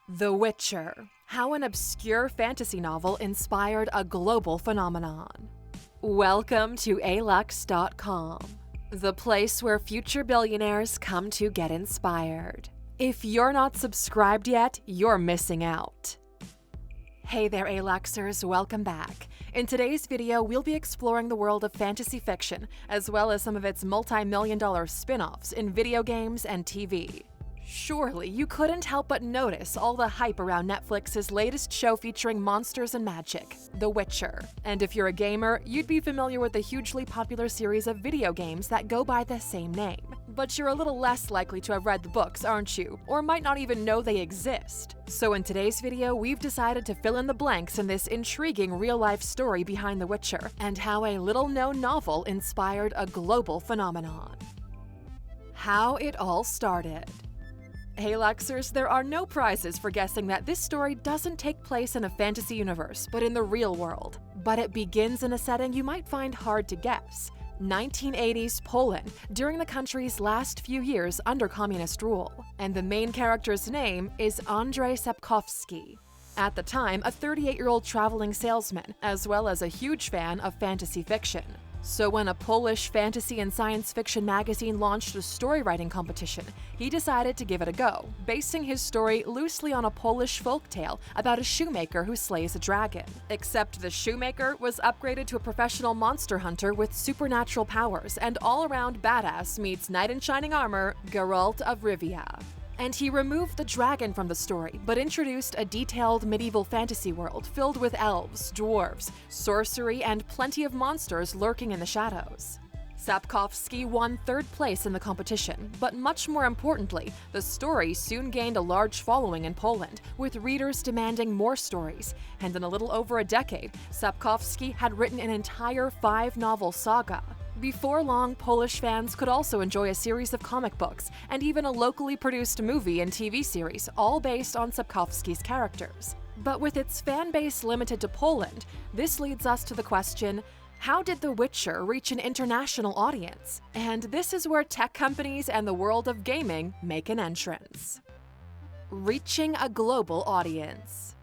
The Witcher: How an Obscure Fantasy Novel Inspired a Global Phenomenon. Welcome to Alux.com, the place where future billionaires come to get inspired. If you're not subscribed yet, you're missing out. Hey there, Aluxers, welcome back. In today's video, we'll be exploring the world of fantasy fiction, as well as some of its multi-million-dollar spin-offs in video games and TV. Surely you couldn't help but notice all the hype around Netflix's latest show featuring monsters and magic, The Witcher. And if you're a gamer, you'd be familiar with the hugely popular series of video games that go by the same name. But you're a little less likely to have read the books, aren't you? Or might not even know they exist. So in today's video, we've decided to fill in the blanks in this intriguing real-life story behind The Witcher, and how a little-known novel inspired a global phenomenon. How it all started. Hey Luxers, there are no prizes for guessing that this story doesn't take place in a fantasy universe, but in the real world. But it begins in a setting you might find hard to guess. 1980s Poland, during the country's last few years under communist rule. And the main character's name is Andrzej Sapkowski. At the time, a 38-year-old traveling salesman, as well as a huge fan of fantasy fiction. So when a Polish fantasy and science fiction magazine launched a story writing competition, he decided to give it a go, basing his story loosely on a Polish folktale about a shoemaker who slays a dragon. Except the shoemaker was upgraded to a professional monster hunter with supernatural powers and all-around badass meets knight in shining armor, Geralt of Rivia. And he removed the dragon from the story, but introduced a detailed medieval fantasy world filled with elves, dwarves, sorcery, and plenty of monsters lurking in the shadows. Sapkowski won third place in the competition, but much more importantly, the story soon gained a large following in Poland, with readers demanding more stories, and in a little over a decade, Sapkowski had written an entire 5-novel saga. Before long, Polish fans could also enjoy a series of comic books, and even a locally produced movie and TV series, all based on Sapkowski's characters. But with its fan base limited to Poland, this leads us to the question, how did The Witcher reach an international audience? And this is where tech companies and the world of gaming make an entrance. Reaching a global audience.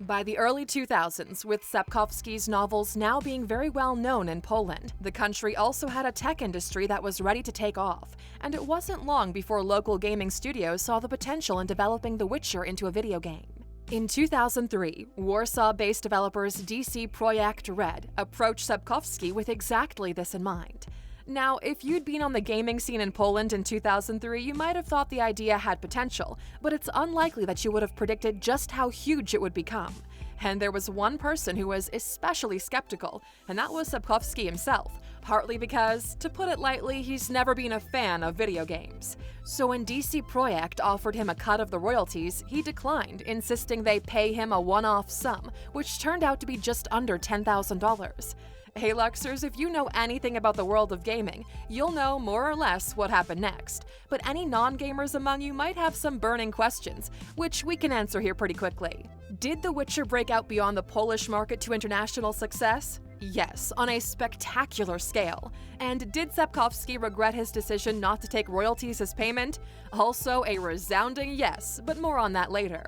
By the early 2000s, with Sapkowski's novels now being very well known in Poland, the country also had a tech industry that was ready to take off, and it wasn't long before local gaming studios saw the potential in developing The Witcher into a video game. In 2003, Warsaw-based developers DC Projekt Red approached Sapkowski with exactly this in mind. Now, if you'd been on the gaming scene in Poland in 2003, you might have thought the idea had potential, but it's unlikely that you would have predicted just how huge it would become. And there was one person who was especially skeptical, and that was Sapkowski himself, partly because, to put it lightly, he's never been a fan of video games. So when DC Projekt offered him a cut of the royalties, he declined, insisting they pay him a one-off sum, which turned out to be just under $10,000. Hey Luxers, if you know anything about the world of gaming, you'll know more or less what happened next. But any non-gamers among you might have some burning questions, which we can answer here pretty quickly. Did The Witcher break out beyond the Polish market to international success? Yes, on a spectacular scale. And did Sapkowski regret his decision not to take royalties as payment? Also a resounding yes, but more on that later.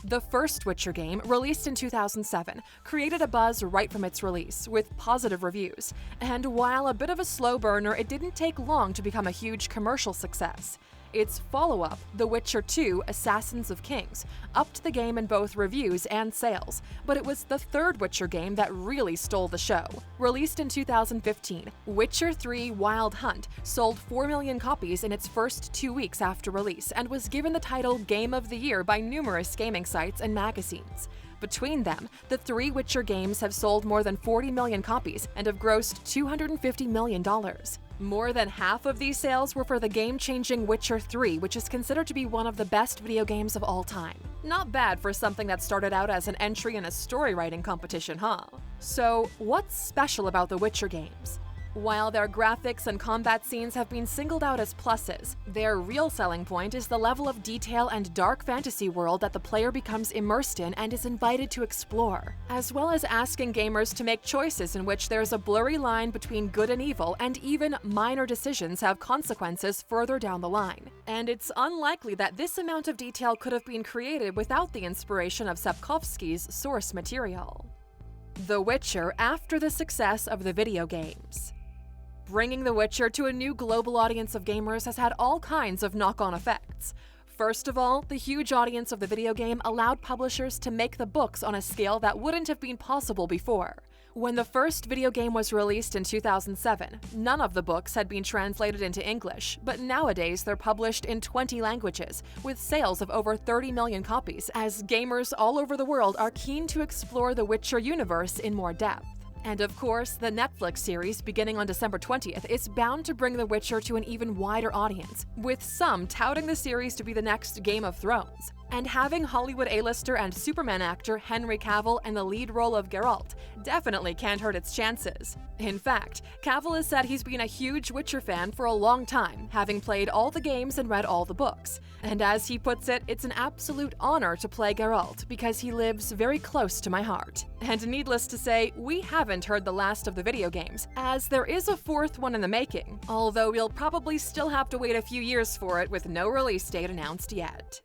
The first Witcher game, released in 2007, created a buzz right from its release, with positive reviews. And while a bit of a slow burner, it didn't take long to become a huge commercial success. Its follow-up, The Witcher 2: Assassins of Kings, upped the game in both reviews and sales, but it was the third Witcher game that really stole the show. Released in 2015, Witcher 3: Wild Hunt sold 4 million copies in its first 2 weeks after release and was given the title Game of the Year by numerous gaming sites and magazines. Between them, the 3 Witcher games have sold more than 40 million copies and have grossed $250 million. More than half of these sales were for the game-changing Witcher 3, which is considered to be one of the best video games of all time. Not bad for something that started out as an entry in a story writing competition, huh? So, what's special about the Witcher games? While their graphics and combat scenes have been singled out as pluses, their real selling point is the level of detail and dark fantasy world that the player becomes immersed in and is invited to explore, as well as asking gamers to make choices in which there's a blurry line between good and evil, and even minor decisions have consequences further down the line. And it's unlikely that this amount of detail could have been created without the inspiration of Sapkowski's source material. The Witcher after the success of the video games. Bringing The Witcher to a new global audience of gamers has had all kinds of knock-on effects. First of all, the huge audience of the video game allowed publishers to make the books on a scale that wouldn't have been possible before. When the first video game was released in 2007, none of the books had been translated into English, but nowadays they're published in 20 languages, with sales of over 30 million copies, as gamers all over the world are keen to explore the Witcher universe in more depth. And of course, the Netflix series, beginning on December 20th, is bound to bring The Witcher to an even wider audience, with some touting the series to be the next Game of Thrones. And having Hollywood A-lister and Superman actor Henry Cavill in the lead role of Geralt definitely can't hurt its chances. In fact, Cavill has said he's been a huge Witcher fan for a long time, having played all the games and read all the books. And as he puts it, it's an absolute honor to play Geralt because he lives very close to my heart. And needless to say, we haven't heard the last of the video games, as there is a fourth one in the making, although we'll probably still have to wait a few years for it with no release date announced yet.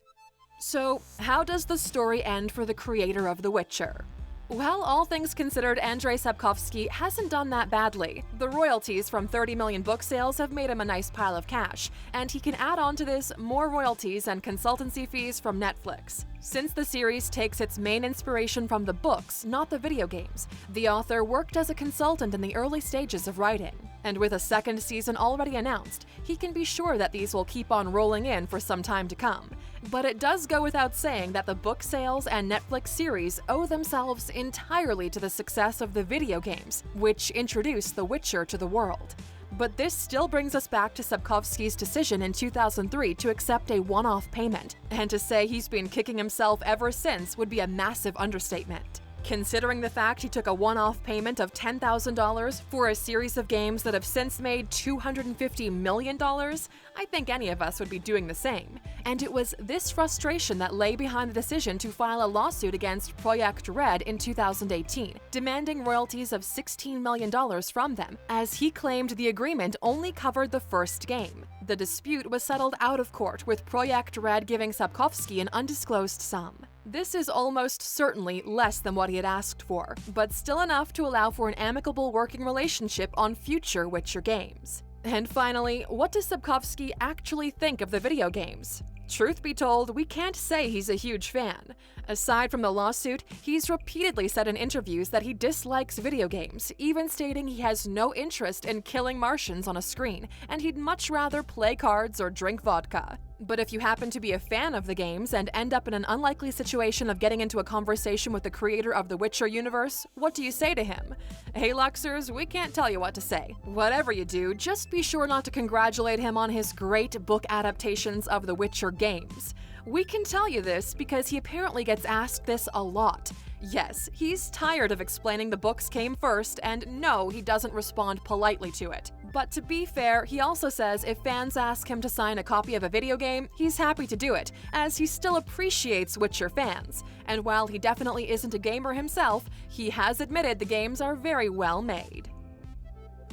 So, how does the story end for the creator of The Witcher? Well, all things considered, Andrzej Sapkowski hasn't done that badly. The royalties from 30 million book sales have made him a nice pile of cash, and he can add on to this more royalties and consultancy fees from Netflix. Since the series takes its main inspiration from the books, not the video games, the author worked as a consultant in the early stages of writing. And with a second season already announced, he can be sure that these will keep on rolling in for some time to come. But it does go without saying that the book sales and Netflix series owe themselves entirely to the success of the video games, which introduced The Witcher to the world. But this still brings us back to Sapkowski's decision in 2003 to accept a one-off payment, and to say he's been kicking himself ever since would be a massive understatement. Considering the fact he took a one-off payment of $10,000 for a series of games that have since made $250 million, I think any of us would be doing the same. And it was this frustration that lay behind the decision to file a lawsuit against Projekt Red in 2018, demanding royalties of $16 million from them, as he claimed the agreement only covered the first game. The dispute was settled out of court, with Projekt Red giving Sapkowski an undisclosed sum. This is almost certainly less than what he had asked for, but still enough to allow for an amicable working relationship on future Witcher games. And finally, what does Sapkowski actually think of the video games? Truth be told, we can't say he's a huge fan. Aside from the lawsuit, he's repeatedly said in interviews that he dislikes video games, even stating he has no interest in killing Martians on a screen, and he'd much rather play cards or drink vodka. But if you happen to be a fan of the games and end up in an unlikely situation of getting into a conversation with the creator of the Witcher universe, what do you say to him? Hey Luxers, we can't tell you what to say. Whatever you do, just be sure not to congratulate him on his great book adaptations of the Witcher games. We can tell you this because he apparently gets asked this a lot. Yes, he's tired of explaining the books came first, and no, he doesn't respond politely to it. But to be fair, he also says if fans ask him to sign a copy of a video game, he's happy to do it, as he still appreciates Witcher fans. And while he definitely isn't a gamer himself, he has admitted the games are very well made.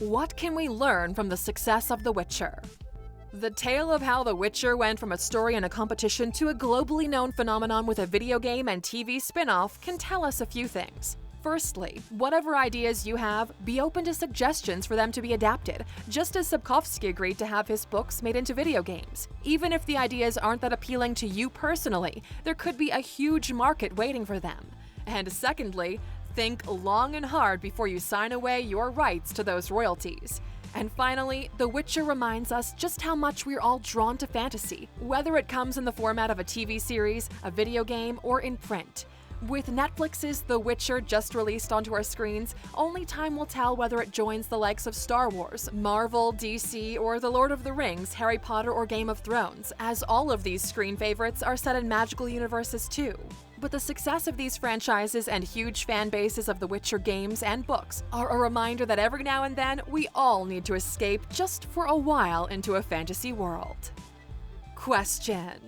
What can we learn from the success of The Witcher? The tale of how The Witcher went from a story and a competition to a globally known phenomenon with a video game and TV spin-off can tell us a few things. Firstly, whatever ideas you have, be open to suggestions for them to be adapted, just as Sapkowski agreed to have his books made into video games. Even if the ideas aren't that appealing to you personally, there could be a huge market waiting for them. And secondly, think long and hard before you sign away your rights to those royalties. And finally, The Witcher reminds us just how much we're all drawn to fantasy, whether it comes in the format of a TV series, a video game, or in print. With Netflix's The Witcher just released onto our screens, only time will tell whether it joins the likes of Star Wars, Marvel, DC, or The Lord of the Rings, Harry Potter, or Game of Thrones, as all of these screen favorites are set in magical universes too. But the success of these franchises and huge fan bases of The Witcher games and books are a reminder that every now and then we all need to escape just for a while into a fantasy world. Question.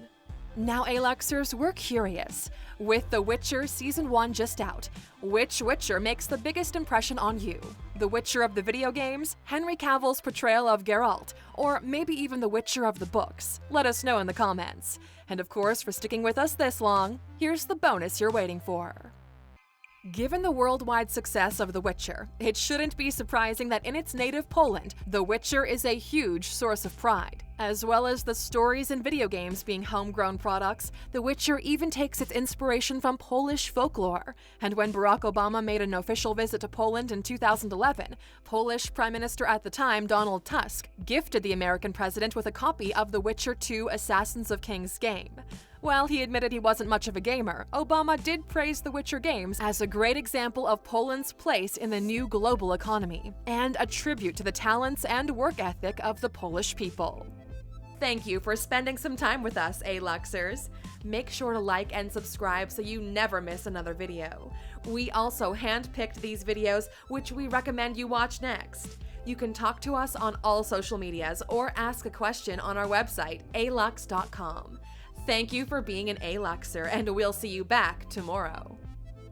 Now, Aluxers, we're curious. With The Witcher Season 1 just out, which Witcher makes the biggest impression on you? The Witcher of the video games, Henry Cavill's portrayal of Geralt, or maybe even The Witcher of the books? Let us know in the comments. And of course, for sticking with us this long, here's the bonus you're waiting for. Given the worldwide success of The Witcher, it shouldn't be surprising that in its native Poland, The Witcher is a huge source of pride. As well as the stories and video games being homegrown products, The Witcher even takes its inspiration from Polish folklore. And when Barack Obama made an official visit to Poland in 2011, Polish Prime Minister at the time, Donald Tusk, gifted the American president with a copy of The Witcher 2: Assassins of Kings game. While he admitted he wasn't much of a gamer, Obama did praise The Witcher games as a great example of Poland's place in the new global economy, and a tribute to the talents and work ethic of the Polish people. Thank you for spending some time with us, Aluxers. Make sure to like and subscribe so you never miss another video. We also handpicked these videos, which we recommend you watch next. You can talk to us on all social medias or ask a question on our website, Alux.com. Thank you for being an Aluxer, and we'll see you back tomorrow.